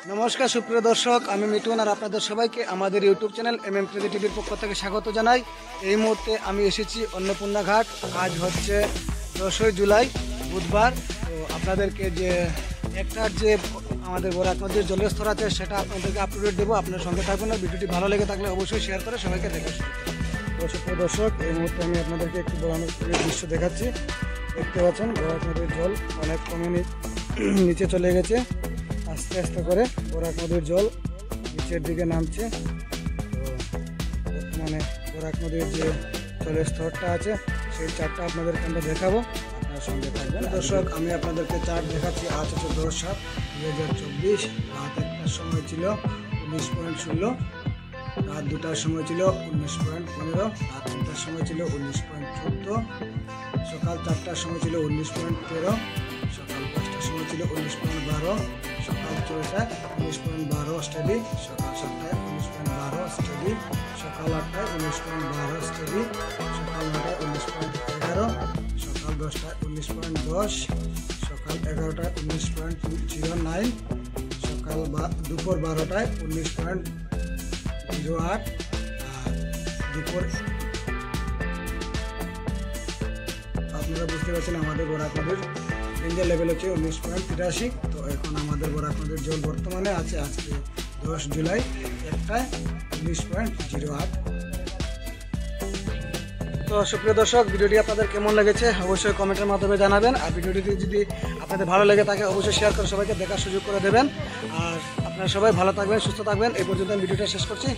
নমস্কার সুপ্রিয় দর্শক, আমি মিঠুন আর আপনাদের সবাইকে আমাদের ইউটিউব চ্যানেল ক্রেজি টিভির পক্ষ থেকে স্বাগত জানাই। এই মুহূর্তে আমি এসেছি অন্নপূর্ণা ঘাট। আজ হচ্ছে 10ই জুলাই বুধবার। তো আপনাদেরকে যে একটার যে আমাদের বরাক নদীর জলের স্তর আছে সেটা আপনাদেরকে আপডেট দেবো। আপনার সঙ্গে থাকবেন না। ভিডিওটি ভালো লেগে থাকলে অবশ্যই শেয়ার করে সবাইকে দেখে। তো সুপ্রিয় দর্শক, এই মুহূর্তে আমি আপনাদেরকে একটু বরাক নদীর দৃশ্য দেখাচ্ছি। দেখতে পাচ্ছেন বরাক নদীর জল অনেক কমে নিচে চলে গেছে। আস্তে আস্তে করে বরাক নদীর জল নিচের দিকে নামছে। তো বর্তমানে বরাক নদীর যে জলের স্তরটা আছে সেই চারটা আপনাদেরকে আমরা দেখাবো, আপনার সঙ্গে থাকবেন। দর্শক, আমি আপনাদেরকে চার্ট দেখাচ্ছি। আজ হচ্ছে 10/7/2024। রাত 1টার সময় ছিল 19.16, রাত 2টার সময় ছিল 19.15, রাত 3টার সময় ছিল 19.14, সকাল 4টার সময় ছিল 19.13, সকাল 5টার সময় ছিল 19.12, সকাল 6টায় 19.12 স্টেডি, সকাল 7টায় 19.12 স্টেডি, সকাল 8টায় 19.12 স্টেডি, সকাল 9টায় 19.11, সকাল 10টায় 19.10, সকাল 11টায় 19.09, সকাল দুপুর 12টায় 19.08, আর দুপুর আপনারা বুঝতে পারছেন আমাদের বরাক নদীর ডেঞ্জার লেভেল হচ্ছে 19.83। তো এখন আমাদের বরাক নদীর জল বর্তমানে আছে আজকে 10 জুলাই 1টায় 19.08। তো সুপ্রিয় দর্শক, ভিডিওটি আপনাদের কেমন লেগেছে অবশ্যই কমেন্টের মাধ্যমে জানাবেন। আর ভিডিওটি যদি আপনাদের ভালো লেগে থাকে অবশ্যই শেয়ার করে সবাইকে দেখার সুযোগ করে দেবেন। আর আপনারা সবাই ভালো থাকবেন, সুস্থ থাকবেন। এই পর্যন্ত আমি ভিডিওটা শেষ করছি।